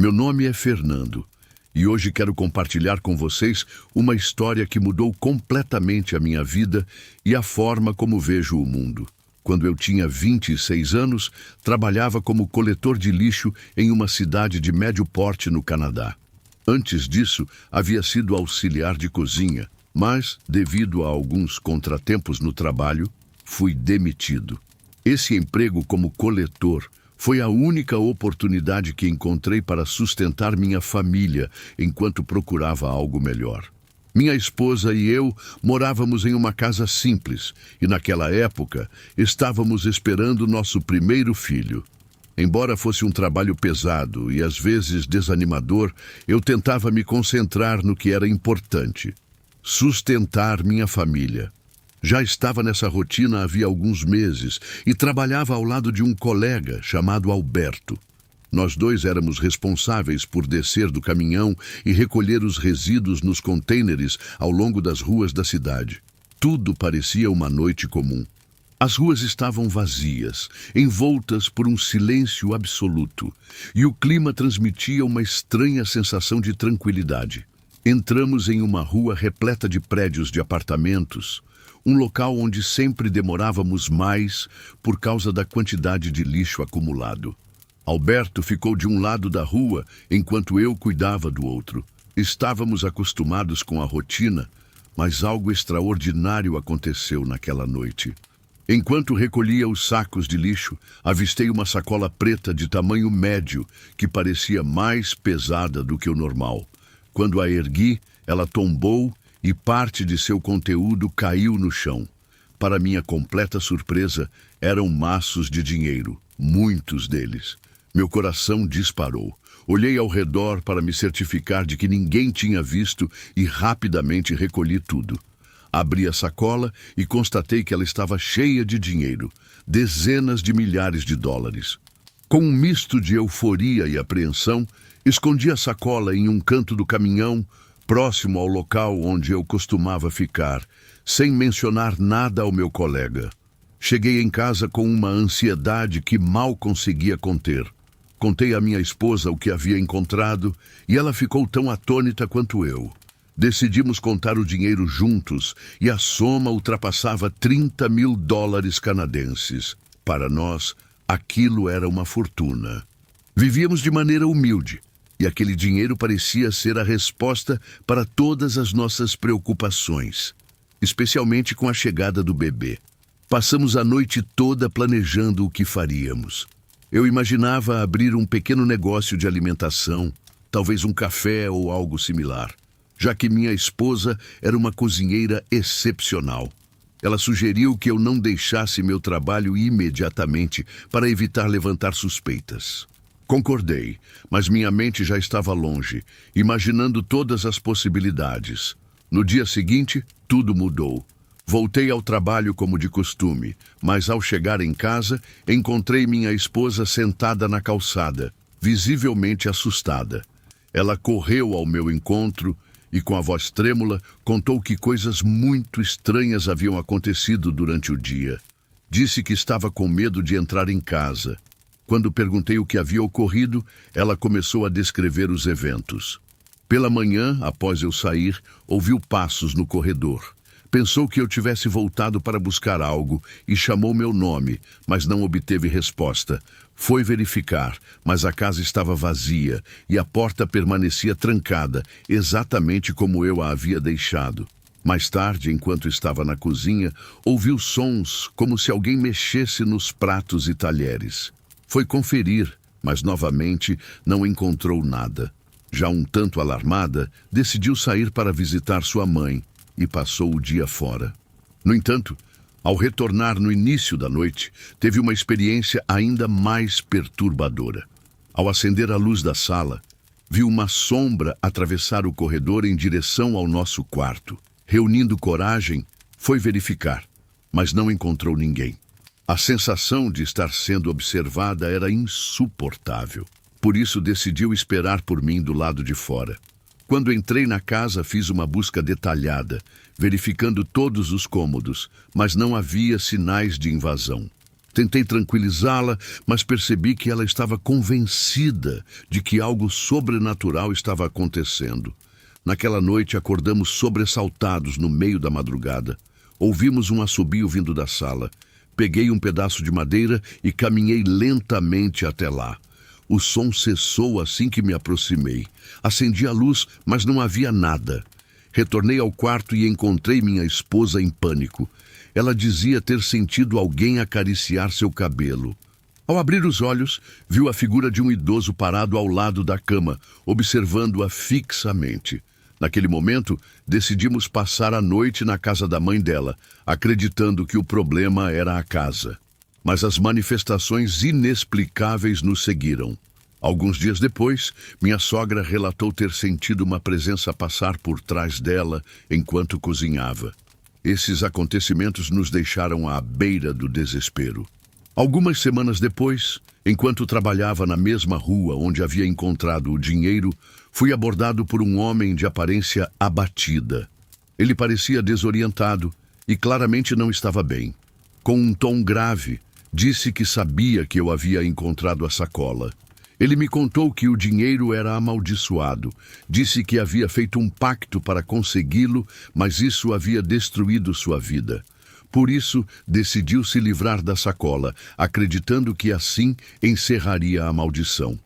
Meu nome é Fernando e hoje quero compartilhar com vocês uma história que mudou completamente a minha vida e a forma como vejo o mundo. Quando eu tinha 26 anos, trabalhava como coletor de lixo em uma cidade de médio porte no Canadá. Antes disso, havia sido auxiliar de cozinha, mas, devido a alguns contratempos no trabalho, fui demitido. Esse emprego como coletor foi a única oportunidade que encontrei para sustentar minha família enquanto procurava algo melhor. Minha esposa e eu morávamos em uma casa simples e, naquela época, estávamos esperando nosso primeiro filho. Embora fosse um trabalho pesado e às vezes desanimador, eu tentava me concentrar no que era importante: sustentar minha família. Já estava nessa rotina havia alguns meses e trabalhava ao lado de um colega chamado Alberto. Nós dois éramos responsáveis por descer do caminhão e recolher os resíduos nos contêineres ao longo das ruas da cidade. Tudo parecia uma noite comum. As ruas estavam vazias, envoltas por um silêncio absoluto, e o clima transmitia uma estranha sensação de tranquilidade. Entramos em uma rua repleta de prédios de apartamentos, um local onde sempre demorávamos mais por causa da quantidade de lixo acumulado. Alberto ficou de um lado da rua enquanto eu cuidava do outro. Estávamos acostumados com a rotina, mas algo extraordinário aconteceu naquela noite. Enquanto recolhia os sacos de lixo, avistei uma sacola preta de tamanho médio que parecia mais pesada do que o normal. Quando a ergui, ela tombou e parte de seu conteúdo caiu no chão. Para minha completa surpresa, eram maços de dinheiro, muitos deles. Meu coração disparou. Olhei ao redor para me certificar de que ninguém tinha visto e rapidamente recolhi tudo. Abri a sacola e constatei que ela estava cheia de dinheiro, dezenas de milhares de dólares. Com um misto de euforia e apreensão, escondi a sacola em um canto do caminhão, próximo ao local onde eu costumava ficar, sem mencionar nada ao meu colega. Cheguei em casa com uma ansiedade que mal conseguia conter. Contei à minha esposa o que havia encontrado e ela ficou tão atônita quanto eu. Decidimos contar o dinheiro juntos e a soma ultrapassava 30 mil dólares canadenses. Para nós, aquilo era uma fortuna. Vivíamos de maneira humilde e aquele dinheiro parecia ser a resposta para todas as nossas preocupações, especialmente com a chegada do bebê. Passamos a noite toda planejando o que faríamos. Eu imaginava abrir um pequeno negócio de alimentação, talvez um café ou algo similar, já que minha esposa era uma cozinheira excepcional. Ela sugeriu que eu não deixasse meu trabalho imediatamente para evitar levantar suspeitas. Concordei, mas minha mente já estava longe, imaginando todas as possibilidades. No dia seguinte, tudo mudou. Voltei ao trabalho como de costume, mas ao chegar em casa, encontrei minha esposa sentada na calçada, visivelmente assustada. Ela correu ao meu encontro e, com a voz trêmula, contou que coisas muito estranhas haviam acontecido durante o dia. Disse que estava com medo de entrar em casa. Quando perguntei o que havia ocorrido, ela começou a descrever os eventos. Pela manhã, após eu sair, ouviu passos no corredor. Pensou que eu tivesse voltado para buscar algo e chamou meu nome, mas não obteve resposta. Foi verificar, mas a casa estava vazia e a porta permanecia trancada, exatamente como eu a havia deixado. Mais tarde, enquanto estava na cozinha, ouviu sons como se alguém mexesse nos pratos e talheres. Foi conferir, mas novamente não encontrou nada. Já um tanto alarmada, decidiu sair para visitar sua mãe e passou o dia fora. No entanto, ao retornar no início da noite, teve uma experiência ainda mais perturbadora. Ao acender a luz da sala, viu uma sombra atravessar o corredor em direção ao nosso quarto. Reunindo coragem, foi verificar, mas não encontrou ninguém. A sensação de estar sendo observada era insuportável. Por isso decidiu esperar por mim do lado de fora. Quando entrei na casa, fiz uma busca detalhada, verificando todos os cômodos, mas não havia sinais de invasão. Tentei tranquilizá-la, mas percebi que ela estava convencida de que algo sobrenatural estava acontecendo. Naquela noite acordamos sobressaltados no meio da madrugada. Ouvimos um assobio vindo da sala. Peguei um pedaço de madeira e caminhei lentamente até lá. O som cessou assim que me aproximei. Acendi a luz, mas não havia nada. Retornei ao quarto e encontrei minha esposa em pânico. Ela dizia ter sentido alguém acariciar seu cabelo. Ao abrir os olhos, viu a figura de um idoso parado ao lado da cama, observando-a fixamente. Naquele momento, decidimos passar a noite na casa da mãe dela, acreditando que o problema era a casa. Mas as manifestações inexplicáveis nos seguiram. Alguns dias depois, minha sogra relatou ter sentido uma presença passar por trás dela enquanto cozinhava. Esses acontecimentos nos deixaram à beira do desespero. Algumas semanas depois, enquanto trabalhava na mesma rua onde havia encontrado o dinheiro, fui abordado por um homem de aparência abatida. Ele parecia desorientado e claramente não estava bem. Com um tom grave, disse que sabia que eu havia encontrado a sacola. Ele me contou que o dinheiro era amaldiçoado. Disse que havia feito um pacto para consegui-lo, mas isso havia destruído sua vida. Por isso, decidiu se livrar da sacola, acreditando que assim encerraria a maldição.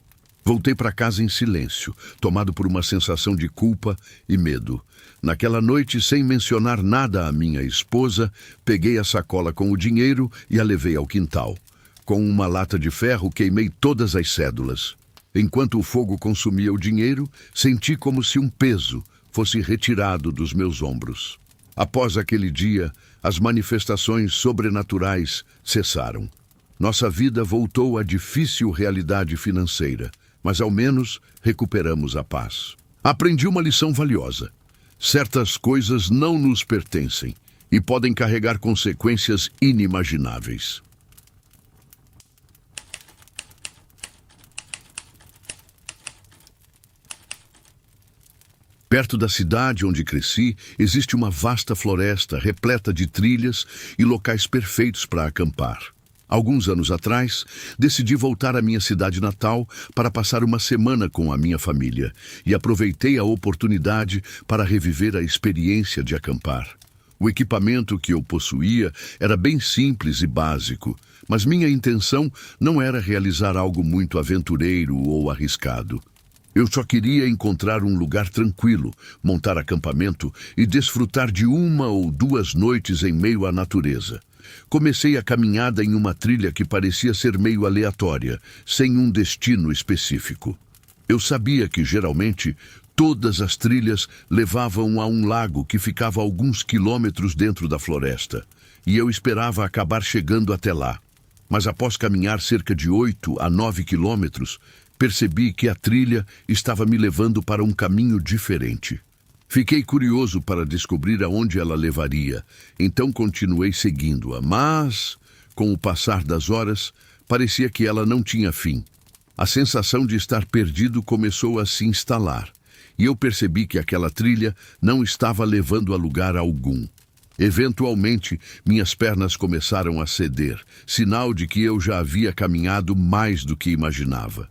Voltei para casa em silêncio, tomado por uma sensação de culpa e medo. Naquela noite, sem mencionar nada à minha esposa, peguei a sacola com o dinheiro e a levei ao quintal. Com uma lata de ferro, queimei todas as cédulas. Enquanto o fogo consumia o dinheiro, senti como se um peso fosse retirado dos meus ombros. Após aquele dia, as manifestações sobrenaturais cessaram. Nossa vida voltou à difícil realidade financeira, mas ao menos recuperamos a paz. Aprendi uma lição valiosa. Certas coisas não nos pertencem e podem carregar consequências inimagináveis. Perto da cidade onde cresci, existe uma vasta floresta repleta de trilhas e locais perfeitos para acampar. Alguns anos atrás, decidi voltar à minha cidade natal para passar uma semana com a minha família e aproveitei a oportunidade para reviver a experiência de acampar. O equipamento que eu possuía era bem simples e básico, mas minha intenção não era realizar algo muito aventureiro ou arriscado. Eu só queria encontrar um lugar tranquilo, montar acampamento e desfrutar de 1 ou 2 noites em meio à natureza. Comecei a caminhada em uma trilha que parecia ser meio aleatória, sem um destino específico. Eu sabia que, geralmente, todas as trilhas levavam a um lago que ficava a alguns quilômetros dentro da floresta, e eu esperava acabar chegando até lá. Mas após caminhar cerca de 8 a 9 quilômetros, percebi que a trilha estava me levando para um caminho diferente. Fiquei curioso para descobrir aonde ela levaria, então continuei seguindo-a, mas, com o passar das horas, parecia que ela não tinha fim. A sensação de estar perdido começou a se instalar, e eu percebi que aquela trilha não estava levando a lugar algum. Eventualmente, minhas pernas começaram a ceder, sinal de que eu já havia caminhado mais do que imaginava.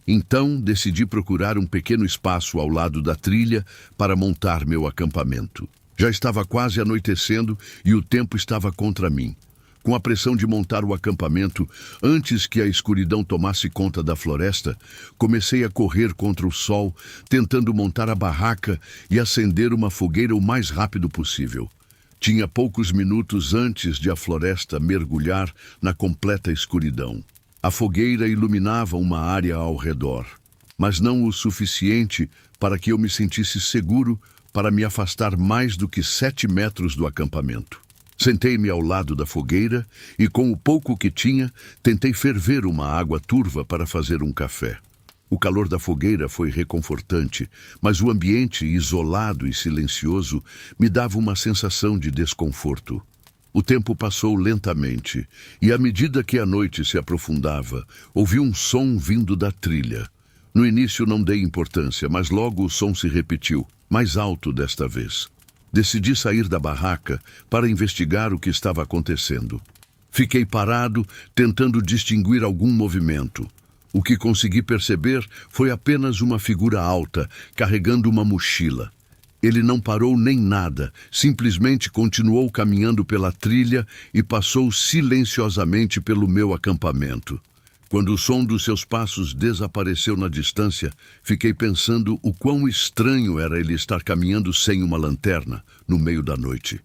Então, decidi procurar um pequeno espaço ao lado da trilha para montar meu acampamento. Já estava quase anoitecendo e o tempo estava contra mim. Com a pressão de montar o acampamento, antes que a escuridão tomasse conta da floresta, comecei a correr contra o sol, tentando montar a barraca e acender uma fogueira o mais rápido possível. Tinha poucos minutos antes de a floresta mergulhar na completa escuridão. A fogueira iluminava uma área ao redor, mas não o suficiente para que eu me sentisse seguro para me afastar mais do que 7 metros do acampamento. Sentei-me ao lado da fogueira e, com o pouco que tinha, tentei ferver uma água turva para fazer um café. O calor da fogueira foi reconfortante, mas o ambiente isolado e silencioso me dava uma sensação de desconforto. O tempo passou lentamente, e à medida que a noite se aprofundava, ouvi um som vindo da trilha. No início não dei importância, mas logo o som se repetiu, mais alto desta vez. Decidi sair da barraca para investigar o que estava acontecendo. Fiquei parado, tentando distinguir algum movimento. O que consegui perceber foi apenas uma figura alta, carregando uma mochila. Ele não parou nem nada, simplesmente continuou caminhando pela trilha e passou silenciosamente pelo meu acampamento. Quando o som dos seus passos desapareceu na distância, fiquei pensando o quão estranho era ele estar caminhando sem uma lanterna, no meio da noite.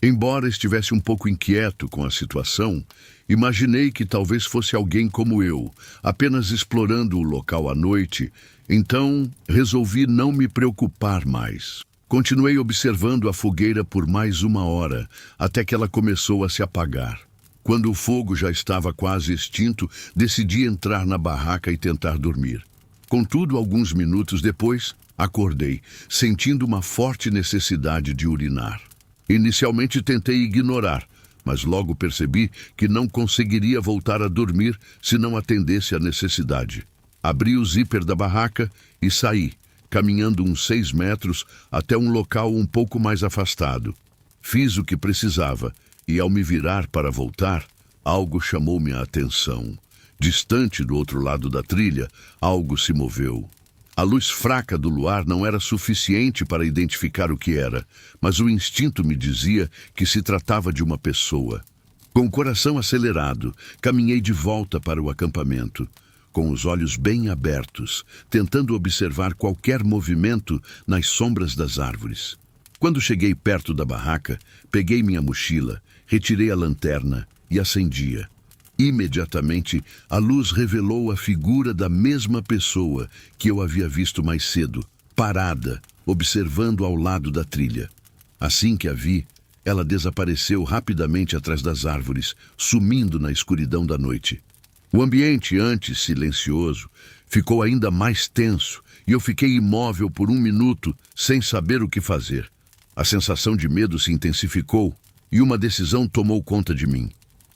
Embora estivesse um pouco inquieto com a situação, imaginei que talvez fosse alguém como eu, apenas explorando o local à noite, então resolvi não me preocupar mais. Continuei observando a fogueira por mais 1 hora, até que ela começou a se apagar. Quando o fogo já estava quase extinto, decidi entrar na barraca e tentar dormir. Contudo, alguns minutos depois, acordei, sentindo uma forte necessidade de urinar. Inicialmente tentei ignorar, mas logo percebi que não conseguiria voltar a dormir se não atendesse à necessidade. Abri o zíper da barraca e saí, caminhando uns 6 metros até um local um pouco mais afastado. Fiz o que precisava e, ao me virar para voltar, algo chamou minha atenção. Distante do outro lado da trilha, algo se moveu. A luz fraca do luar não era suficiente para identificar o que era, mas o instinto me dizia que se tratava de uma pessoa. Com o coração acelerado, caminhei de volta para o acampamento, com os olhos bem abertos, tentando observar qualquer movimento nas sombras das árvores. Quando cheguei perto da barraca, peguei minha mochila, retirei a lanterna e acendi-a. Imediatamente, a luz revelou a figura da mesma pessoa que eu havia visto mais cedo, parada, observando ao lado da trilha. Assim que a vi, ela desapareceu rapidamente atrás das árvores, sumindo na escuridão da noite. O ambiente, antes silencioso, ficou ainda mais tenso e eu fiquei imóvel por 1 minuto, sem saber o que fazer. A sensação de medo se intensificou e uma decisão tomou conta de mim.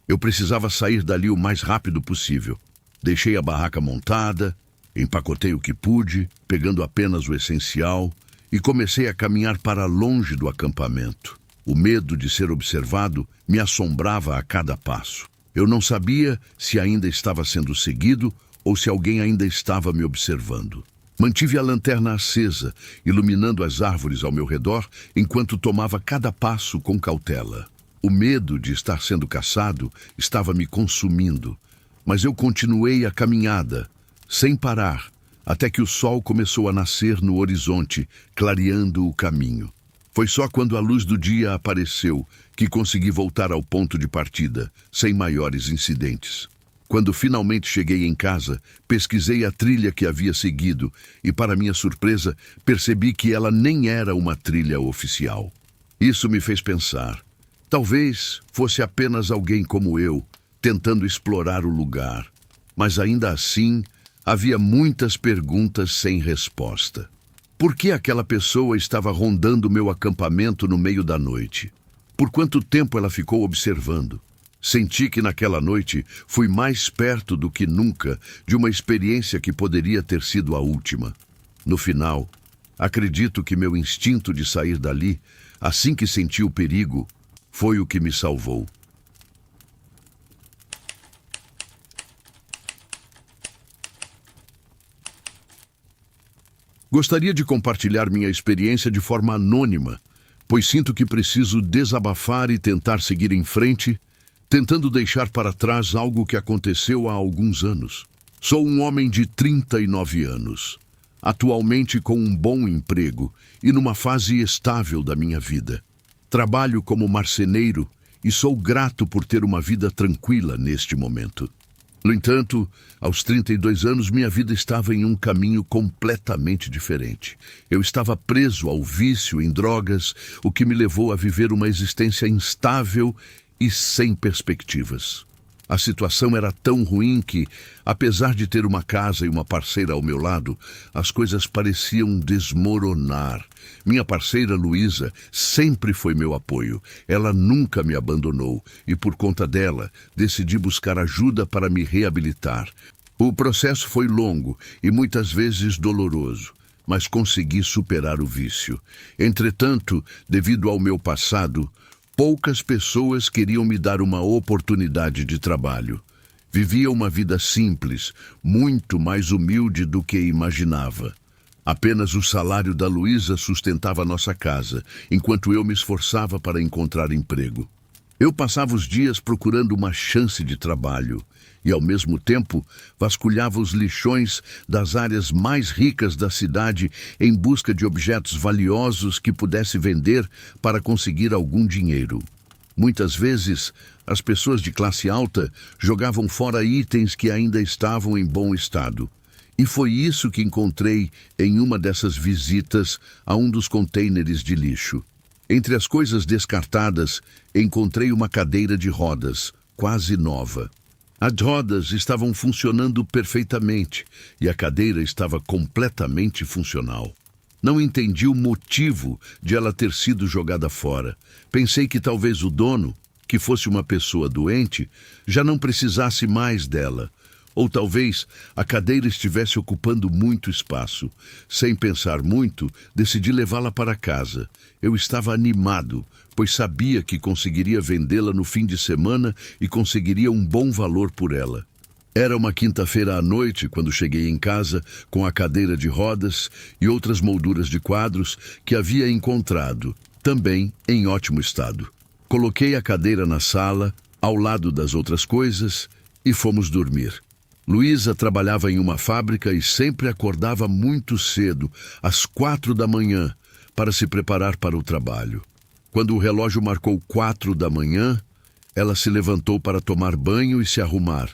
Eu precisava sair dali o mais rápido possível. Deixei a barraca montada, empacotei o que pude, pegando apenas o essencial, e comecei a caminhar para longe do acampamento. O medo de ser observado me assombrava a cada passo. Eu não sabia se ainda estava sendo seguido ou se alguém ainda estava me observando. Mantive a lanterna acesa, iluminando as árvores ao meu redor, enquanto tomava cada passo com cautela. O medo de estar sendo caçado estava me consumindo, mas eu continuei a caminhada, sem parar, até que o sol começou a nascer no horizonte, clareando o caminho. Foi só quando a luz do dia apareceu que consegui voltar ao ponto de partida, sem maiores incidentes. Quando finalmente cheguei em casa, pesquisei a trilha que havia seguido e, para minha surpresa, percebi que ela nem era uma trilha oficial. Isso me fez pensar. Talvez fosse apenas alguém como eu, tentando explorar o lugar. Mas ainda assim, havia muitas perguntas sem resposta. Por que aquela pessoa estava rondando meu acampamento no meio da noite? Por quanto tempo ela ficou observando? Senti que naquela noite fui mais perto do que nunca de uma experiência que poderia ter sido a última. No final, acredito que meu instinto de sair dali, assim que senti o perigo, foi o que me salvou. Gostaria de compartilhar minha experiência de forma anônima, pois sinto que preciso desabafar e tentar seguir em frente, tentando deixar para trás algo que aconteceu há alguns anos. Sou um homem de 39 anos, atualmente com um bom emprego e numa fase estável da minha vida. Trabalho como marceneiro e sou grato por ter uma vida tranquila neste momento. No entanto, aos 32 anos, minha vida estava em um caminho completamente diferente. Eu estava preso ao vício em drogas, o que me levou a viver uma existência instável e sem perspectivas. A situação era tão ruim que, apesar de ter uma casa e uma parceira ao meu lado, as coisas pareciam desmoronar. Minha parceira, Luísa, sempre foi meu apoio. Ela nunca me abandonou e, por conta dela, decidi buscar ajuda para me reabilitar. O processo foi longo e muitas vezes doloroso, mas consegui superar o vício. Entretanto, devido ao meu passado, Poucas pessoas queriam me dar uma oportunidade de trabalho. Vivia uma vida simples, muito mais humilde do que imaginava. Apenas o salário da Luísa sustentava nossa casa, enquanto eu me esforçava para encontrar emprego. Eu passava os dias procurando uma chance de trabalho e, ao mesmo tempo, vasculhava os lixões das áreas mais ricas da cidade em busca de objetos valiosos que pudesse vender para conseguir algum dinheiro. Muitas vezes, as pessoas de classe alta jogavam fora itens que ainda estavam em bom estado. E foi isso que encontrei em uma dessas visitas a um dos contêineres de lixo. Entre as coisas descartadas, encontrei uma cadeira de rodas, quase nova. As rodas estavam funcionando perfeitamente e a cadeira estava completamente funcional. Não entendi o motivo de ela ter sido jogada fora. Pensei que talvez o dono, que fosse uma pessoa doente, já não precisasse mais dela. Ou talvez a cadeira estivesse ocupando muito espaço. Sem pensar muito, decidi levá-la para casa. Eu estava animado, pois sabia que conseguiria vendê-la no fim de semana e conseguiria um bom valor por ela. Era uma quinta-feira à noite quando cheguei em casa com a cadeira de rodas e outras molduras de quadros que havia encontrado, também em ótimo estado. Coloquei a cadeira na sala, ao lado das outras coisas, e fomos dormir. Luísa trabalhava em uma fábrica e sempre acordava muito cedo, às 4 da manhã, para se preparar para o trabalho. Quando o relógio marcou 4 da manhã, ela se levantou para tomar banho e se arrumar,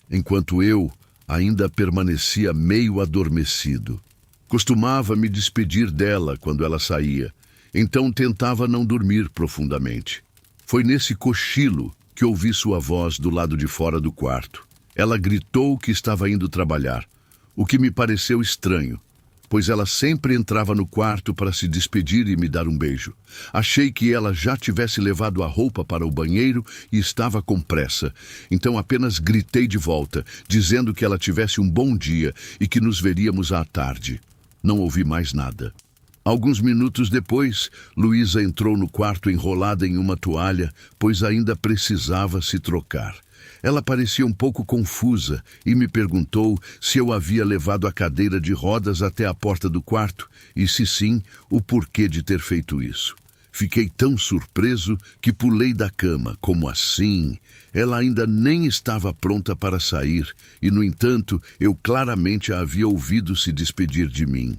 enquanto eu ainda permanecia meio adormecido. Costumava me despedir dela quando ela saía, então tentava não dormir profundamente. Foi nesse cochilo que ouvi sua voz do lado de fora do quarto. Ela gritou que estava indo trabalhar, o que me pareceu estranho, pois ela sempre entrava no quarto para se despedir e me dar um beijo. Achei que ela já tivesse levado a roupa para o banheiro e estava com pressa, então apenas gritei de volta, dizendo que ela tivesse um bom dia e que nos veríamos à tarde. Não ouvi mais nada. Alguns minutos depois, Luísa entrou no quarto enrolada em uma toalha, pois ainda precisava se trocar. Ela parecia um pouco confusa e me perguntou se eu havia levado a cadeira de rodas até a porta do quarto e, se sim, o porquê de ter feito isso. Fiquei tão surpreso que pulei da cama. Como assim? Ela ainda nem estava pronta para sair e, no entanto, eu claramente a havia ouvido se despedir de mim.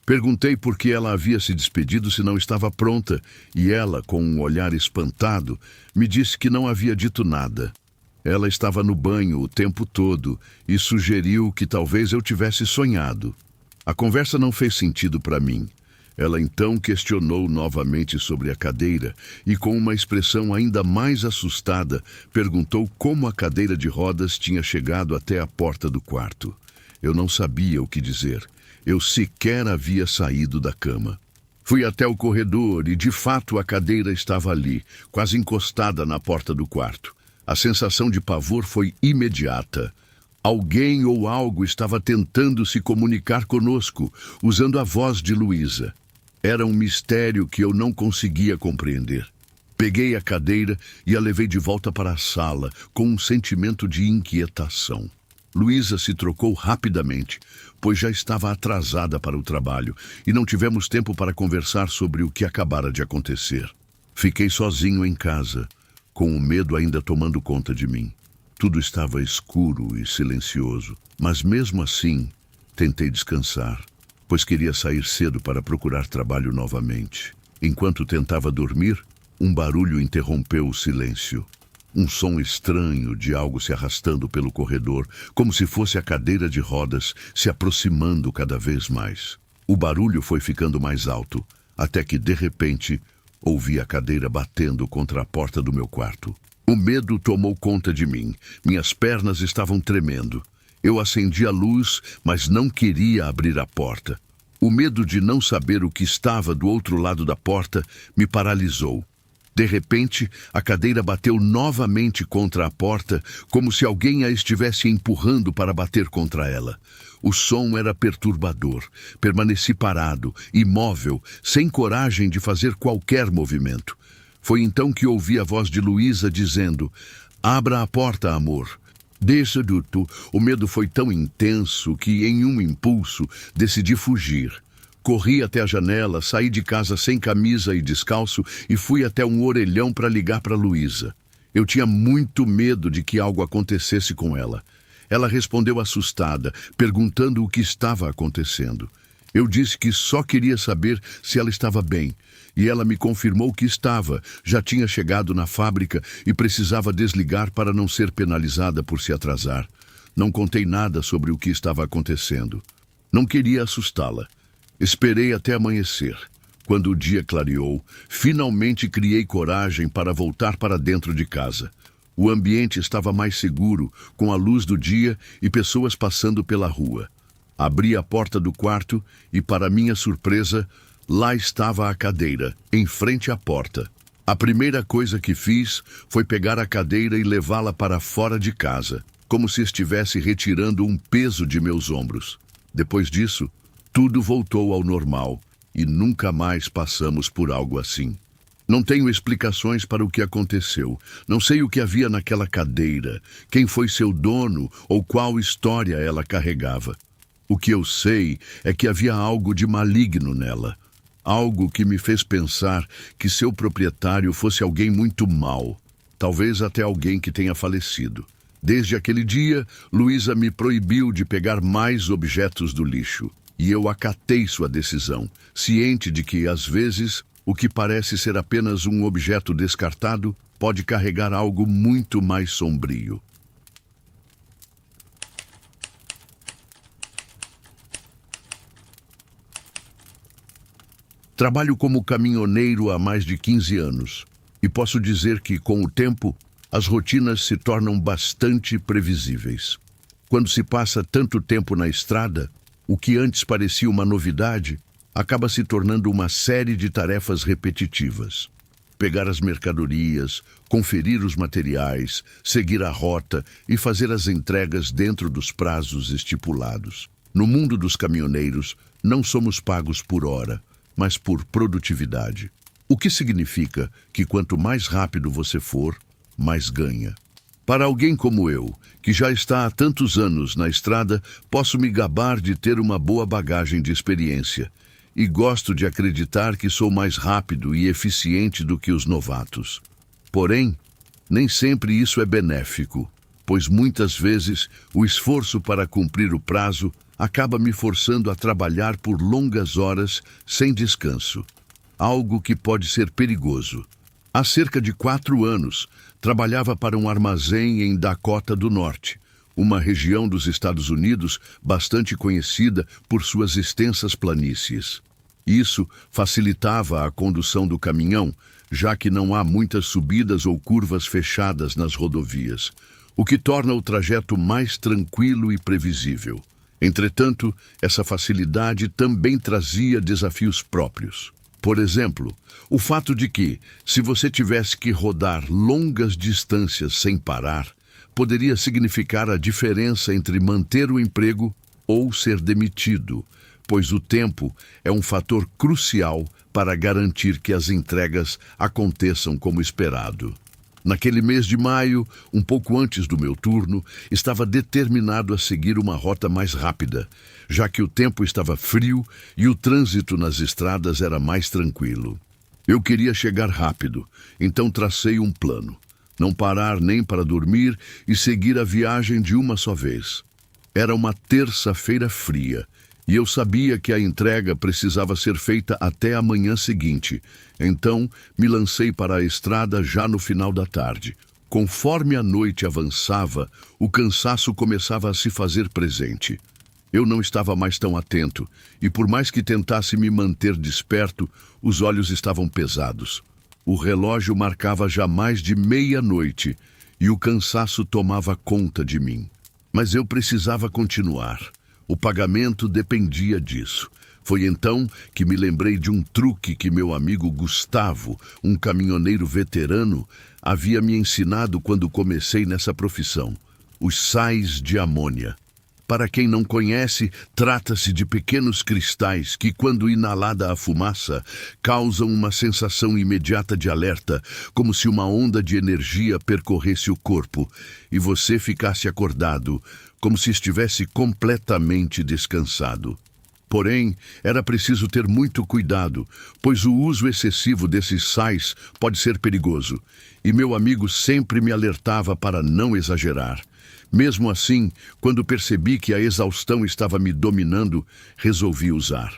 Perguntei por que ela havia se despedido se não estava pronta e ela, com um olhar espantado, me disse que não havia dito nada. Ela estava no banho o tempo todo e sugeriu que talvez eu tivesse sonhado. A conversa não fez sentido para mim. Ela então questionou novamente sobre a cadeira e, com uma expressão ainda mais assustada, perguntou como a cadeira de rodas tinha chegado até a porta do quarto. Eu não sabia o que dizer. Eu sequer havia saído da cama. Fui até o corredor e, de fato, a cadeira estava ali, quase encostada na porta do quarto. A sensação de pavor foi imediata. Alguém ou algo estava tentando se comunicar conosco, usando a voz de Luísa. Era um mistério que eu não conseguia compreender. Peguei a cadeira e a levei de volta para a sala, com um sentimento de inquietação. Luísa se trocou rapidamente, pois já estava atrasada para o trabalho, e não tivemos tempo para conversar sobre o que acabara de acontecer. Fiquei sozinho em casa, com o medo ainda tomando conta de mim. Tudo estava escuro e silencioso, mas mesmo assim tentei descansar, pois queria sair cedo para procurar trabalho novamente. Enquanto tentava dormir, um barulho interrompeu o silêncio. Um som estranho de algo se arrastando pelo corredor, como se fosse a cadeira de rodas se aproximando cada vez mais. O barulho foi ficando mais alto, até que, de repente, ouvi a cadeira batendo contra a porta do meu quarto. O medo tomou conta de mim. Minhas pernas estavam tremendo. Eu acendi a luz, mas não queria abrir a porta. O medo de não saber o que estava do outro lado da porta me paralisou. De repente, a cadeira bateu novamente contra a porta, como se alguém a estivesse empurrando para bater contra ela. O som era perturbador. Permaneci parado, imóvel, sem coragem de fazer qualquer movimento. Foi então que ouvi a voz de Luísa dizendo: "Abra a porta, amor." Desse duto, o medo foi tão intenso que, em um impulso, decidi fugir. Corri até a janela, saí de casa sem camisa e descalço e fui até um orelhão para ligar para Luísa. Eu tinha muito medo de que algo acontecesse com ela. Ela respondeu assustada, perguntando o que estava acontecendo. Eu disse que só queria saber se ela estava bem, e ela me confirmou que estava, já tinha chegado na fábrica e precisava desligar para não ser penalizada por se atrasar. Não contei nada sobre o que estava acontecendo. Não queria assustá-la. Esperei até amanhecer. Quando o dia clareou, finalmente criei coragem para voltar para dentro de casa. O ambiente estava mais seguro, com a luz do dia e pessoas passando pela rua. Abri a porta do quarto e, para minha surpresa, lá estava a cadeira, em frente à porta. A primeira coisa que fiz foi pegar a cadeira e levá-la para fora de casa, como se estivesse retirando um peso de meus ombros. Depois disso, tudo voltou ao normal e nunca mais passamos por algo assim. Não tenho explicações para o que aconteceu. Não sei o que havia naquela cadeira, quem foi seu dono ou qual história ela carregava. O que eu sei é que havia algo de maligno nela. Algo que me fez pensar que seu proprietário fosse alguém muito mau. Talvez até alguém que tenha falecido. Desde aquele dia, Luísa me proibiu de pegar mais objetos do lixo. E eu acatei sua decisão, ciente de que, às vezes, o que parece ser apenas um objeto descartado pode carregar algo muito mais sombrio. Trabalho como caminhoneiro há mais de 15 anos e posso dizer que, com o tempo, as rotinas se tornam bastante previsíveis. Quando se passa tanto tempo na estrada, o que antes parecia uma novidade acaba se tornando uma série de tarefas repetitivas. Pegar as mercadorias, conferir os materiais, seguir a rota e fazer as entregas dentro dos prazos estipulados. No mundo dos caminhoneiros, não somos pagos por hora, mas por produtividade. O que significa que quanto mais rápido você for, mais ganha. Para alguém como eu, que já está há tantos anos na estrada, posso me gabar de ter uma boa bagagem de experiência. E gosto de acreditar que sou mais rápido e eficiente do que os novatos. Porém, nem sempre isso é benéfico, pois muitas vezes o esforço para cumprir o prazo acaba me forçando a trabalhar por longas horas sem descanso, algo que pode ser perigoso. Há cerca de 4 anos, trabalhava para um armazém em Dakota do Norte, uma região dos Estados Unidos bastante conhecida por suas extensas planícies. Isso facilitava a condução do caminhão, já que não há muitas subidas ou curvas fechadas nas rodovias, o que torna o trajeto mais tranquilo e previsível. Entretanto, essa facilidade também trazia desafios próprios. Por exemplo, o fato de que, se você tivesse que rodar longas distâncias sem parar, poderia significar a diferença entre manter o emprego ou ser demitido, pois o tempo é um fator crucial para garantir que as entregas aconteçam como esperado. Naquele mês de maio, um pouco antes do meu turno, estava determinado a seguir uma rota mais rápida, já que o tempo estava frio e o trânsito nas estradas era mais tranquilo. Eu queria chegar rápido, então tracei um plano. Não parar nem para dormir e seguir a viagem de uma só vez. Era uma terça-feira fria, e eu sabia que a entrega precisava ser feita até a manhã seguinte. Então, me lancei para a estrada já no final da tarde. Conforme a noite avançava, o cansaço começava a se fazer presente. Eu não estava mais tão atento, e por mais que tentasse me manter desperto, os olhos estavam pesados. O relógio marcava já mais de meia-noite, e o cansaço tomava conta de mim. Mas eu precisava continuar. O pagamento dependia disso. Foi então que me lembrei de um truque que meu amigo Gustavo, um caminhoneiro veterano, havia me ensinado quando comecei nessa profissão: os sais de amônia. Para quem não conhece, trata-se de pequenos cristais que, quando inalada a fumaça, causam uma sensação imediata de alerta, como se uma onda de energia percorresse o corpo e você ficasse acordado, como se estivesse completamente descansado. Porém, era preciso ter muito cuidado, pois o uso excessivo desses sais pode ser perigoso, e meu amigo sempre me alertava para não exagerar. Mesmo assim, quando percebi que a exaustão estava me dominando, resolvi usar.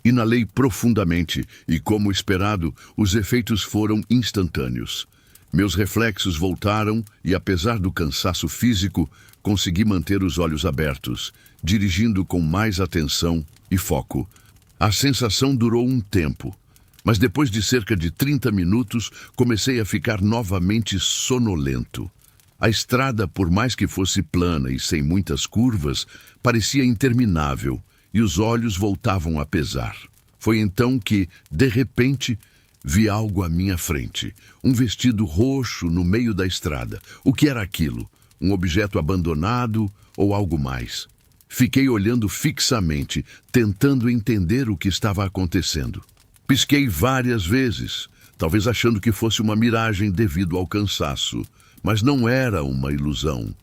Inalei profundamente e, como esperado, os efeitos foram instantâneos. Meus reflexos voltaram e, apesar do cansaço físico, consegui manter os olhos abertos, dirigindo com mais atenção e foco. A sensação durou um tempo, mas depois de cerca de 30 minutos, comecei a ficar novamente sonolento. A estrada, por mais que fosse plana e sem muitas curvas, parecia interminável e os olhos voltavam a pesar. Foi então que, de repente, vi algo à minha frente. Um vestido roxo no meio da estrada. O que era aquilo? Um objeto abandonado ou algo mais? Fiquei olhando fixamente, tentando entender o que estava acontecendo. Pisquei várias vezes, talvez achando que fosse uma miragem devido ao cansaço. Mas não era uma ilusão.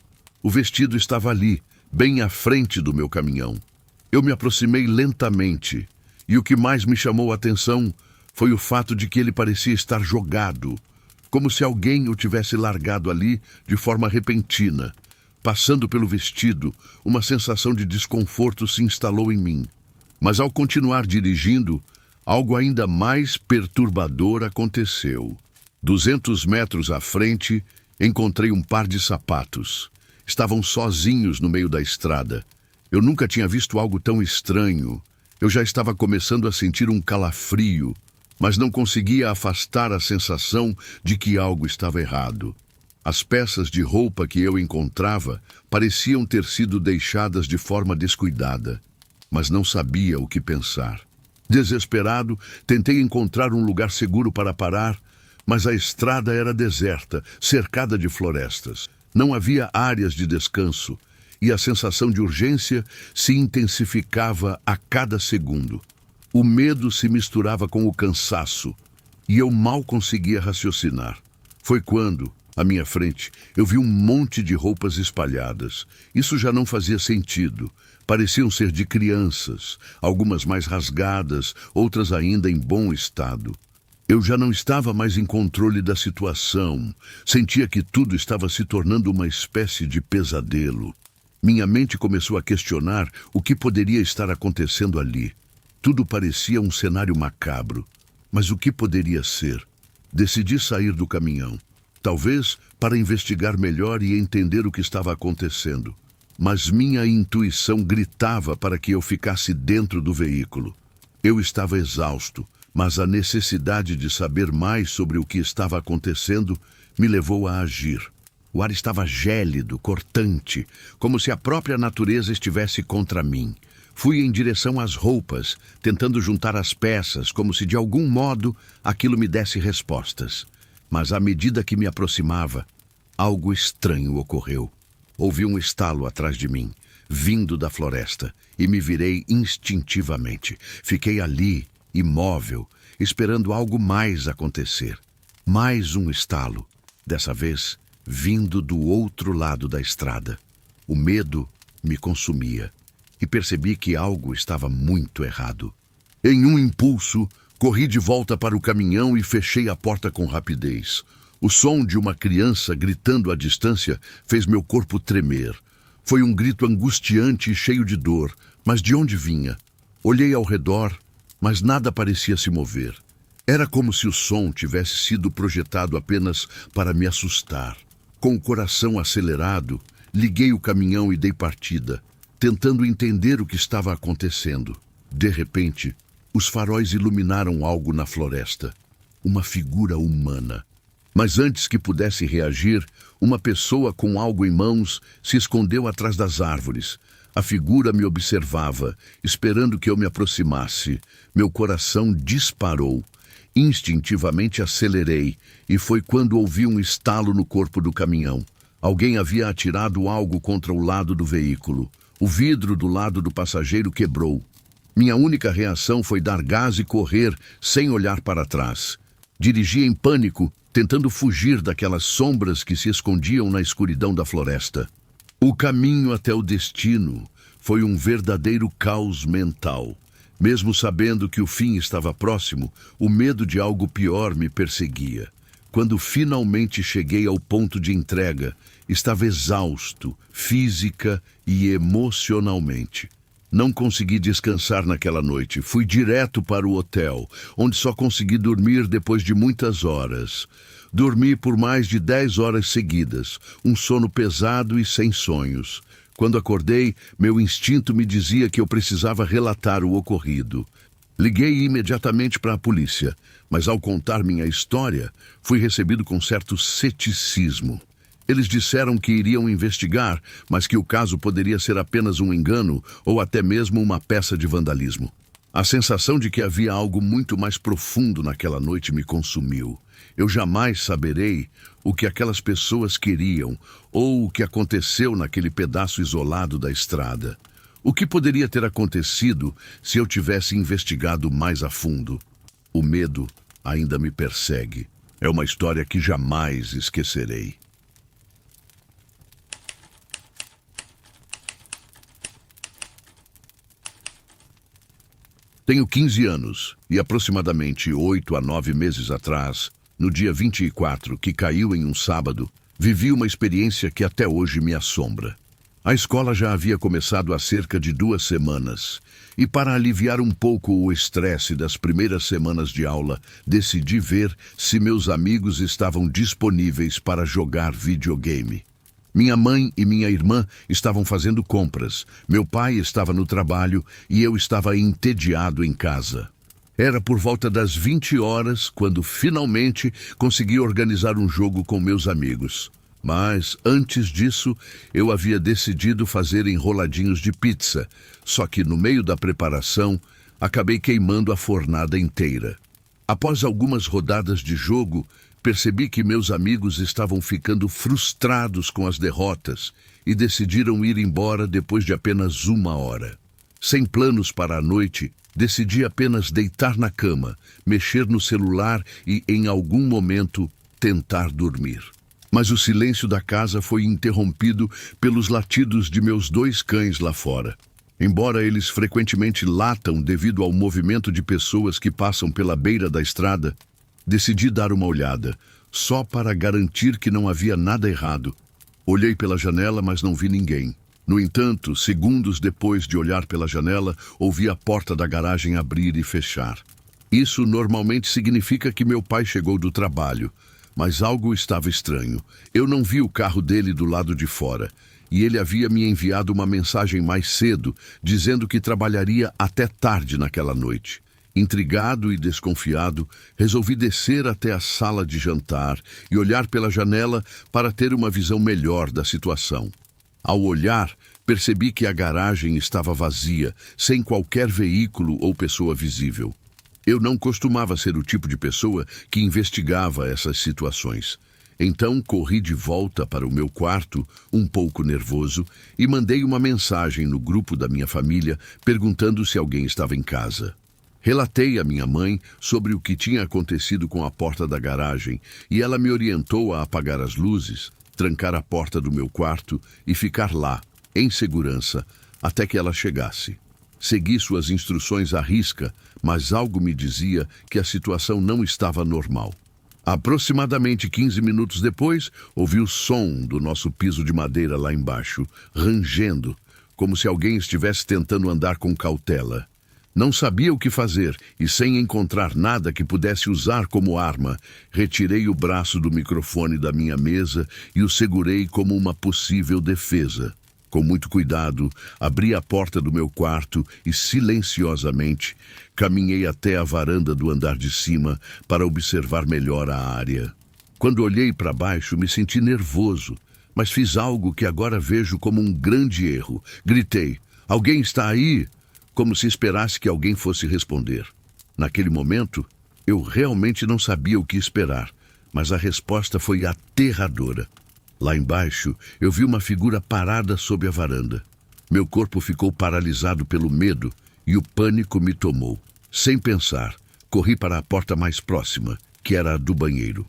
O vestido estava ali, bem à frente do meu caminhão. Eu me aproximei lentamente, e o que mais me chamou a atenção foi o fato de que ele parecia estar jogado, como se alguém o tivesse largado ali de forma repentina. Passando pelo vestido, uma sensação de desconforto se instalou em mim. Mas ao continuar dirigindo, algo ainda mais perturbador aconteceu. 200 metros à frente, encontrei um par de sapatos. Estavam sozinhos no meio da estrada. Eu nunca tinha visto algo tão estranho. Eu já estava começando a sentir um calafrio, mas não conseguia afastar a sensação de que algo estava errado. As peças de roupa que eu encontrava pareciam ter sido deixadas de forma descuidada, mas não sabia o que pensar. Desesperado, tentei encontrar um lugar seguro para parar, mas a estrada era deserta, cercada de florestas. Não havia áreas de descanso e a sensação de urgência se intensificava a cada segundo. O medo se misturava com o cansaço e eu mal conseguia raciocinar. Foi quando, à minha frente, eu vi um monte de roupas espalhadas. Isso já não fazia sentido. Pareciam ser de crianças, algumas mais rasgadas, outras ainda em bom estado. Eu já não estava mais em controle da situação. Sentia que tudo estava se tornando uma espécie de pesadelo. Minha mente começou a questionar o que poderia estar acontecendo ali. Tudo parecia um cenário macabro. Mas o que poderia ser? Decidi sair do caminhão. Talvez para investigar melhor e entender o que estava acontecendo. Mas minha intuição gritava para que eu ficasse dentro do veículo. Eu estava exausto. Mas a necessidade de saber mais sobre o que estava acontecendo me levou a agir. O ar estava gélido, cortante, como se a própria natureza estivesse contra mim. Fui em direção às roupas, tentando juntar as peças, como se de algum modo aquilo me desse respostas. Mas à medida que me aproximava, algo estranho ocorreu. Ouvi um estalo atrás de mim, vindo da floresta, e me virei instintivamente. Fiquei ali, imóvel, esperando algo mais acontecer. Mais um estalo, dessa vez vindo do outro lado da estrada. O medo me consumia e percebi que algo estava muito errado. Em um impulso, corri de volta para o caminhão e fechei a porta com rapidez. O som de uma criança gritando à distância fez meu corpo tremer. Foi um grito angustiante e cheio de dor, mas de onde vinha? Olhei ao redor, mas nada parecia se mover. Era como se o som tivesse sido projetado apenas para me assustar. Com o coração acelerado, liguei o caminhão e dei partida, tentando entender o que estava acontecendo. De repente, os faróis iluminaram algo na floresta. Uma figura humana. Mas antes que pudesse reagir, uma pessoa com algo em mãos se escondeu atrás das árvores. A figura me observava, esperando que eu me aproximasse. Meu coração disparou. Instintivamente acelerei, e foi quando ouvi um estalo no corpo do caminhão. Alguém havia atirado algo contra o lado do veículo. O vidro do lado do passageiro quebrou. Minha única reação foi dar gás e correr, sem olhar para trás. Dirigi em pânico, tentando fugir daquelas sombras que se escondiam na escuridão da floresta. O caminho até o destino foi um verdadeiro caos mental. Mesmo sabendo que o fim estava próximo, o medo de algo pior me perseguia. Quando finalmente cheguei ao ponto de entrega, estava exausto, física e emocionalmente. Não consegui descansar naquela noite. Fui direto para o hotel, onde só consegui dormir depois de muitas horas. Dormi por mais de 10 horas seguidas, um sono pesado e sem sonhos. Quando acordei, meu instinto me dizia que eu precisava relatar o ocorrido. Liguei imediatamente para a polícia, mas ao contar minha história, fui recebido com certo ceticismo. Eles disseram que iriam investigar, mas que o caso poderia ser apenas um engano ou até mesmo uma peça de vandalismo. A sensação de que havia algo muito mais profundo naquela noite me consumiu. Eu jamais saberei o que aquelas pessoas queriam ou o que aconteceu naquele pedaço isolado da estrada. O que poderia ter acontecido se eu tivesse investigado mais a fundo? O medo ainda me persegue. É uma história que jamais esquecerei. Tenho 15 anos e aproximadamente 8 a 9 meses atrás, no dia 24, que caiu em um sábado, vivi uma experiência que até hoje me assombra. A escola já havia começado há cerca de 2 semanas e, para aliviar um pouco o estresse das primeiras semanas de aula, decidi ver se meus amigos estavam disponíveis para jogar videogame. Minha mãe e minha irmã estavam fazendo compras, meu pai estava no trabalho e eu estava entediado em casa. Era por volta das 20 horas quando finalmente consegui organizar um jogo com meus amigos. Mas, antes disso, eu havia decidido fazer enroladinhos de pizza, só que no meio da preparação, acabei queimando a fornada inteira. Após algumas rodadas de jogo, percebi que meus amigos estavam ficando frustrados com as derrotas e decidiram ir embora depois de apenas 1 hora. Sem planos para a noite, decidi apenas deitar na cama, mexer no celular e, em algum momento, tentar dormir. Mas o silêncio da casa foi interrompido pelos latidos de meus 2 cães lá fora. Embora eles frequentemente latam devido ao movimento de pessoas que passam pela beira da estrada, decidi dar uma olhada, só para garantir que não havia nada errado. Olhei pela janela, mas não vi ninguém. No entanto, segundos depois de olhar pela janela, ouvi a porta da garagem abrir e fechar. Isso normalmente significa que meu pai chegou do trabalho, mas algo estava estranho. Eu não vi o carro dele do lado de fora, e ele havia me enviado uma mensagem mais cedo, dizendo que trabalharia até tarde naquela noite. Intrigado e desconfiado, resolvi descer até a sala de jantar e olhar pela janela para ter uma visão melhor da situação. Ao olhar, percebi que a garagem estava vazia, sem qualquer veículo ou pessoa visível. Eu não costumava ser o tipo de pessoa que investigava essas situações. Então corri de volta para o meu quarto, um pouco nervoso, e mandei uma mensagem no grupo da minha família perguntando se alguém estava em casa. Relatei à minha mãe sobre o que tinha acontecido com a porta da garagem e ela me orientou a apagar as luzes, trancar a porta do meu quarto e ficar lá, em segurança, até que ela chegasse. Segui suas instruções à risca, mas algo me dizia que a situação não estava normal. Aproximadamente 15 minutos depois, ouvi o som do nosso piso de madeira lá embaixo, rangendo, como se alguém estivesse tentando andar com cautela. Não sabia o que fazer e, sem encontrar nada que pudesse usar como arma, retirei o braço do microfone da minha mesa e o segurei como uma possível defesa. Com muito cuidado, abri a porta do meu quarto e, silenciosamente, caminhei até a varanda do andar de cima para observar melhor a área. Quando olhei para baixo, me senti nervoso, mas fiz algo que agora vejo como um grande erro. Gritei: "Alguém está aí?" Como se esperasse que alguém fosse responder. Naquele momento, eu realmente não sabia o que esperar, mas a resposta foi aterradora. Lá embaixo, eu vi uma figura parada sob a varanda. Meu corpo ficou paralisado pelo medo e o pânico me tomou. Sem pensar, corri para a porta mais próxima, que era a do banheiro.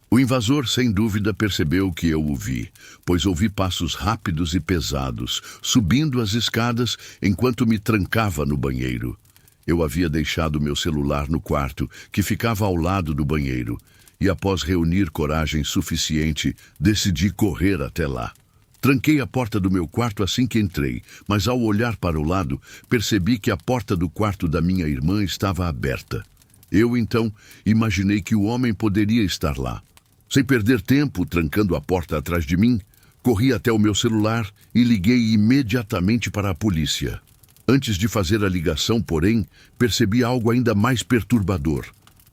O invasor, sem dúvida, percebeu que eu o vi, pois ouvi passos rápidos e pesados, subindo as escadas enquanto me trancava no banheiro. Eu havia deixado meu celular no quarto, que ficava ao lado do banheiro, e após reunir coragem suficiente, decidi correr até lá. Tranquei a porta do meu quarto assim que entrei, mas ao olhar para o lado, percebi que a porta do quarto da minha irmã estava aberta. Eu, então, imaginei que o homem poderia estar lá. Sem perder tempo, trancando a porta atrás de mim, corri até o meu celular e liguei imediatamente para a polícia. Antes de fazer a ligação, porém, percebi algo ainda mais perturbador.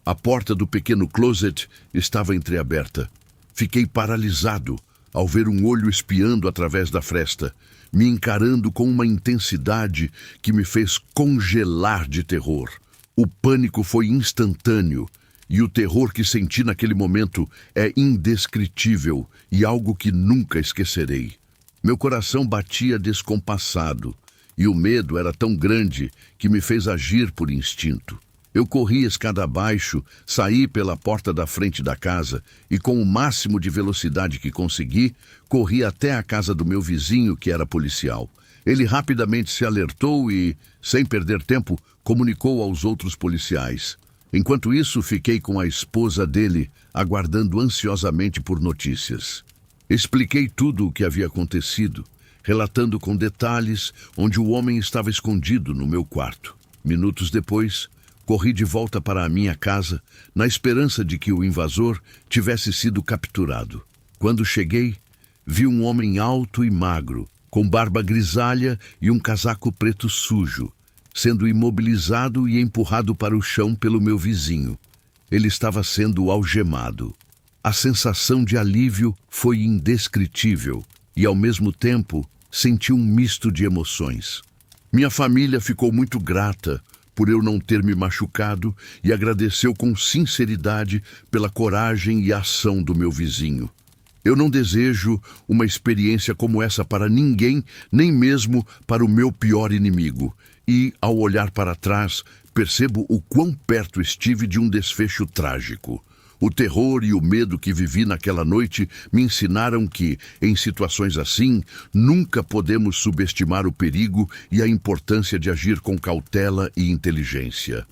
A porta do pequeno closet estava entreaberta. Fiquei paralisado ao ver um olho espiando através da fresta, me encarando com uma intensidade que me fez congelar de terror. O pânico foi instantâneo e o terror que senti naquele momento é indescritível e algo que nunca esquecerei. Meu coração batia descompassado e o medo era tão grande que me fez agir por instinto. Eu corri escada abaixo, saí pela porta da frente da casa e, com o máximo de velocidade que consegui, corri até a casa do meu vizinho, que era policial. Ele rapidamente se alertou e, sem perder tempo, comunicou aos outros policiais. Enquanto isso, fiquei com a esposa dele, aguardando ansiosamente por notícias. Expliquei tudo o que havia acontecido, relatando com detalhes onde o homem estava escondido no meu quarto. Minutos depois, corri de volta para a minha casa, na esperança de que o invasor tivesse sido capturado. Quando cheguei, vi um homem alto e magro, com barba grisalha e um casaco preto sujo, sendo imobilizado e empurrado para o chão pelo meu vizinho. Ele estava sendo algemado. A sensação de alívio foi indescritível e, ao mesmo tempo, senti um misto de emoções. Minha família ficou muito grata por eu não ter me machucado e agradeceu com sinceridade pela coragem e ação do meu vizinho. Eu não desejo uma experiência como essa para ninguém, nem mesmo para o meu pior inimigo. E, ao olhar para trás, percebo o quão perto estive de um desfecho trágico. O terror e o medo que vivi naquela noite me ensinaram que, em situações assim, nunca podemos subestimar o perigo e a importância de agir com cautela e inteligência.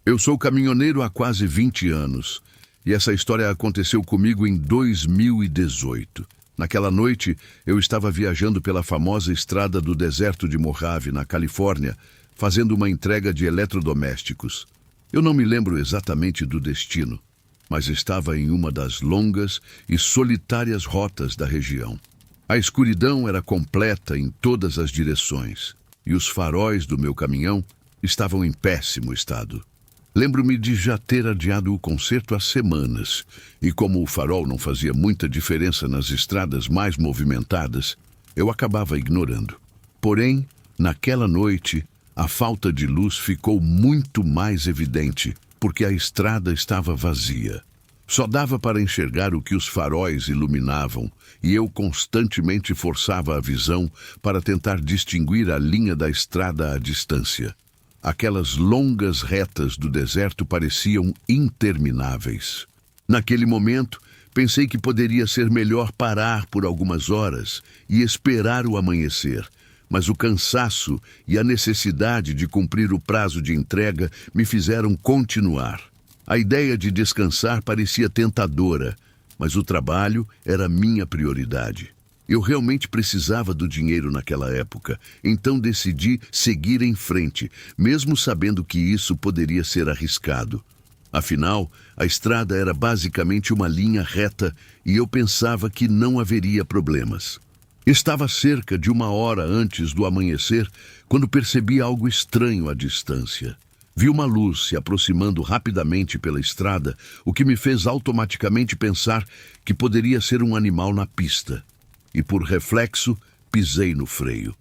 Eu sou caminhoneiro há quase 20 anos e essa história aconteceu comigo em 2018. Naquela noite, eu estava viajando pela famosa estrada do deserto de Mojave, na Califórnia, fazendo uma entrega de eletrodomésticos. Eu não me lembro exatamente do destino, mas estava em uma das longas e solitárias rotas da região. A escuridão era completa em todas as direções e os faróis do meu caminhão estavam em péssimo estado. Lembro-me de já ter adiado o conserto há semanas, e como o farol não fazia muita diferença nas estradas mais movimentadas, eu acabava ignorando. Porém, naquela noite, a falta de luz ficou muito mais evidente, porque a estrada estava vazia. Só dava para enxergar o que os faróis iluminavam, e eu constantemente forçava a visão para tentar distinguir a linha da estrada à distância. Aquelas longas retas do deserto pareciam intermináveis. Naquele momento, pensei que poderia ser melhor parar por algumas horas e esperar o amanhecer, mas o cansaço e a necessidade de cumprir o prazo de entrega me fizeram continuar. A ideia de descansar parecia tentadora, mas o trabalho era minha prioridade. Eu realmente precisava do dinheiro naquela época, então decidi seguir em frente, mesmo sabendo que isso poderia ser arriscado. Afinal, a estrada era basicamente uma linha reta e eu pensava que não haveria problemas. Estava cerca de 1 hora antes do amanhecer quando percebi algo estranho à distância. Vi uma luz se aproximando rapidamente pela estrada, o que me fez automaticamente pensar que poderia ser um animal na pista. E por reflexo, pisei no freio.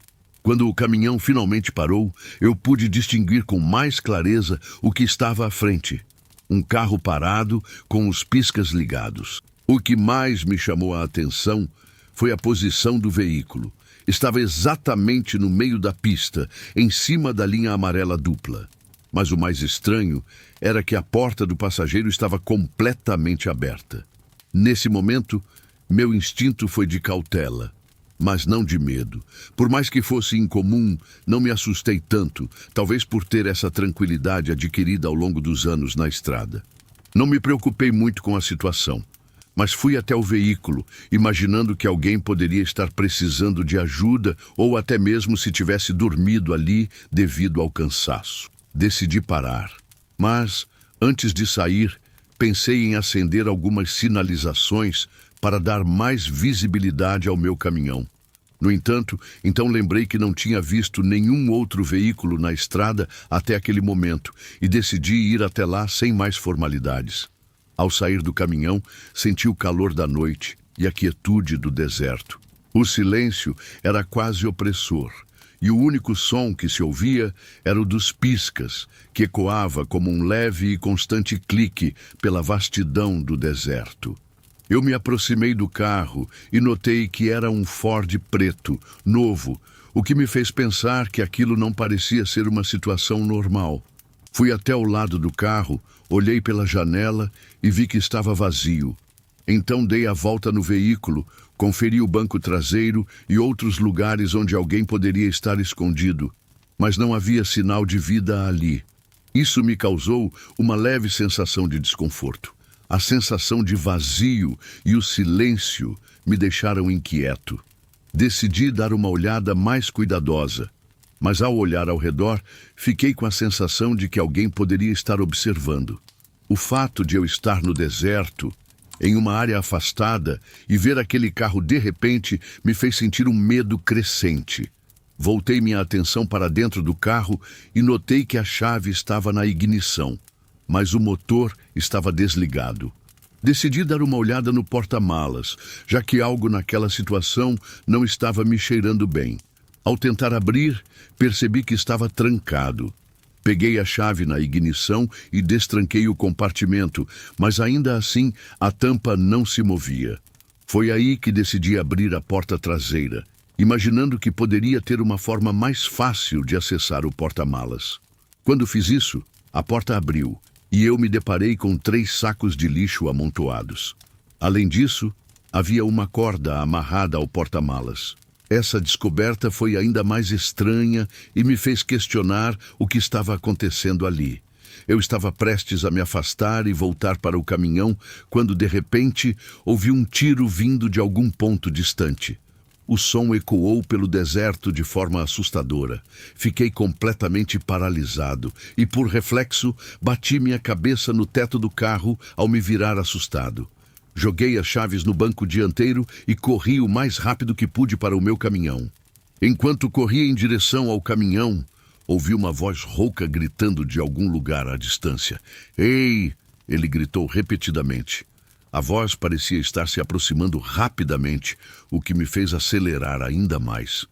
Quando o caminhão finalmente parou, eu pude distinguir com mais clareza o que estava à frente. Um carro parado, com os piscas ligados. O que mais me chamou a atenção foi a posição do veículo. Estava exatamente no meio da pista, em cima da linha amarela dupla. Mas o mais estranho era que a porta do passageiro estava completamente aberta. Nesse momento, meu instinto foi de cautela, mas não de medo. Por mais que fosse incomum, não me assustei tanto, talvez por ter essa tranquilidade adquirida ao longo dos anos na estrada. Não me preocupei muito com a situação, mas fui até o veículo, imaginando que alguém poderia estar precisando de ajuda ou até mesmo se tivesse dormido ali devido ao cansaço. Decidi parar, mas, antes de sair, pensei em acender algumas sinalizações para dar mais visibilidade ao meu caminhão. No entanto, então lembrei que não tinha visto nenhum outro veículo na estrada até aquele momento e decidi ir até lá sem mais formalidades. Ao sair do caminhão, senti o calor da noite e a quietude do deserto. O silêncio era quase opressor, e o único som que se ouvia era o dos piscas, que ecoava como um leve e constante clique pela vastidão do deserto. Eu me aproximei do carro e notei que era um Ford preto, novo, o que me fez pensar que aquilo não parecia ser uma situação normal. Fui até o lado do carro, olhei pela janela e vi que estava vazio. Então dei a volta no veículo, conferi o banco traseiro e outros lugares onde alguém poderia estar escondido, mas não havia sinal de vida ali. Isso me causou uma leve sensação de desconforto. A sensação de vazio e o silêncio me deixaram inquieto. Decidi dar uma olhada mais cuidadosa, mas ao olhar ao redor, fiquei com a sensação de que alguém poderia estar observando. O fato de eu estar no deserto, em uma área afastada, e ver aquele carro de repente me fez sentir um medo crescente. Voltei minha atenção para dentro do carro e notei que a chave estava na ignição, mas o motor estava desligado. Decidi dar uma olhada no porta-malas, já que algo naquela situação não estava me cheirando bem. Ao tentar abrir, percebi que estava trancado. Peguei a chave na ignição e destranquei o compartimento, mas ainda assim a tampa não se movia. Foi aí que decidi abrir a porta traseira, imaginando que poderia ter uma forma mais fácil de acessar o porta-malas. Quando fiz isso, a porta abriu e eu me deparei com 3 sacos de lixo amontoados. Além disso, havia uma corda amarrada ao porta-malas. Essa descoberta foi ainda mais estranha e me fez questionar o que estava acontecendo ali. Eu estava prestes a me afastar e voltar para o caminhão quando, de repente, ouvi um tiro vindo de algum ponto distante. O som ecoou pelo deserto de forma assustadora. Fiquei completamente paralisado e, por reflexo, bati minha cabeça no teto do carro ao me virar assustado. Joguei as chaves no banco dianteiro e corri o mais rápido que pude para o meu caminhão. Enquanto corria em direção ao caminhão, ouvi uma voz rouca gritando de algum lugar à distância. "Ei!" ele gritou repetidamente. A voz parecia estar se aproximando rapidamente, o que me fez acelerar ainda mais.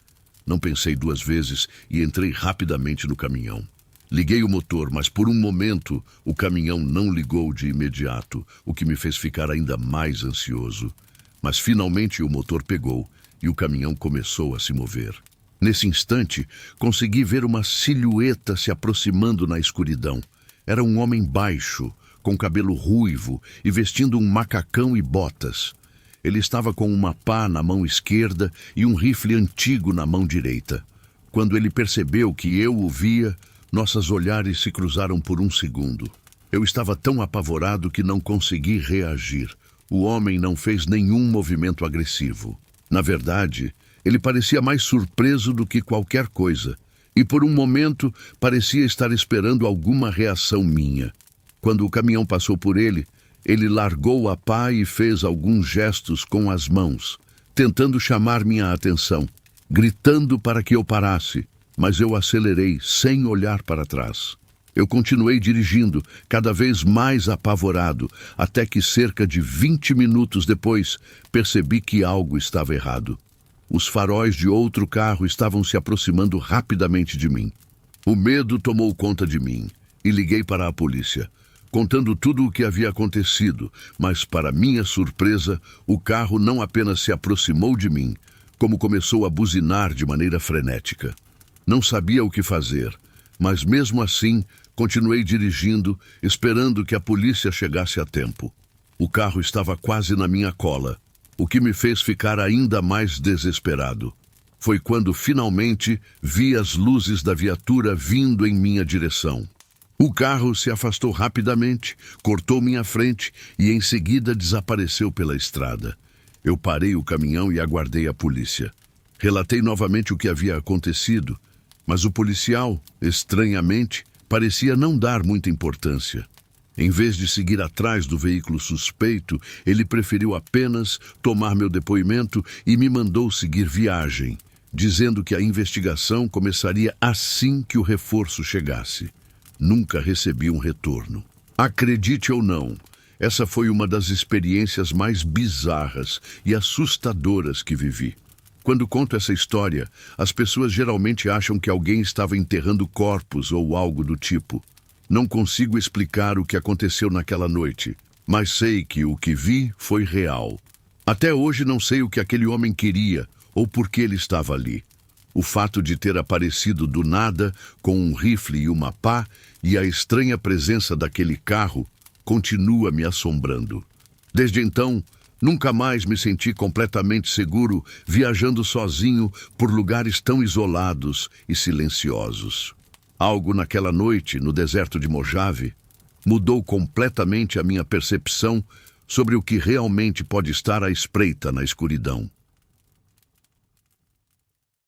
Não pensei 2 vezes e entrei rapidamente no caminhão. Liguei o motor, mas por um momento o caminhão não ligou de imediato, o que me fez ficar ainda mais ansioso. Mas finalmente o motor pegou e o caminhão começou a se mover. Nesse instante, consegui ver uma silhueta se aproximando na escuridão. Era um homem baixo, com cabelo ruivo e vestindo um macacão e botas. Ele estava com uma pá na mão esquerda e um rifle antigo na mão direita. Quando ele percebeu que eu o via, nossos olhares se cruzaram por um segundo. Eu estava tão apavorado que não consegui reagir. O homem não fez nenhum movimento agressivo. Na verdade, ele parecia mais surpreso do que qualquer coisa, e por um momento parecia estar esperando alguma reação minha. Quando o caminhão passou por ele, ele largou a pá e fez alguns gestos com as mãos, tentando chamar minha atenção, gritando para que eu parasse, mas eu acelerei sem olhar para trás. Eu continuei dirigindo, cada vez mais apavorado, até que cerca de 20 minutos depois, percebi que algo estava errado. Os faróis de outro carro estavam se aproximando rapidamente de mim. O medo tomou conta de mim e liguei para a polícia. contando tudo o que havia acontecido, mas, para minha surpresa, o carro não apenas se aproximou de mim, como começou a buzinar de maneira frenética. Não sabia o que fazer, mas mesmo assim continuei dirigindo, esperando que a polícia chegasse a tempo. O carro estava quase na minha cola, o que me fez ficar ainda mais desesperado. Foi quando finalmente vi as luzes da viatura vindo em minha direção. O carro se afastou rapidamente, cortou minha frente e em seguida desapareceu pela estrada. Eu parei o caminhão e aguardei a polícia. Relatei novamente o que havia acontecido, mas o policial, estranhamente, parecia não dar muita importância. Em vez de seguir atrás do veículo suspeito, ele preferiu apenas tomar meu depoimento e me mandou seguir viagem, dizendo que a investigação começaria assim que o reforço chegasse. Nunca recebi um retorno. Acredite ou não, essa foi uma das experiências mais bizarras e assustadoras que vivi. Quando conto essa história, as pessoas geralmente acham que alguém estava enterrando corpos ou algo do tipo. Não consigo explicar o que aconteceu naquela noite, mas sei que o que vi foi real. Até hoje não sei o que aquele homem queria ou por que ele estava ali. O fato de ter aparecido do nada com um rifle e uma pá e a estranha presença daquele carro continua me assombrando. Desde então, nunca mais me senti completamente seguro viajando sozinho por lugares tão isolados e silenciosos. Algo naquela noite, no deserto de Mojave, mudou completamente a minha percepção sobre o que realmente pode estar à espreita na escuridão.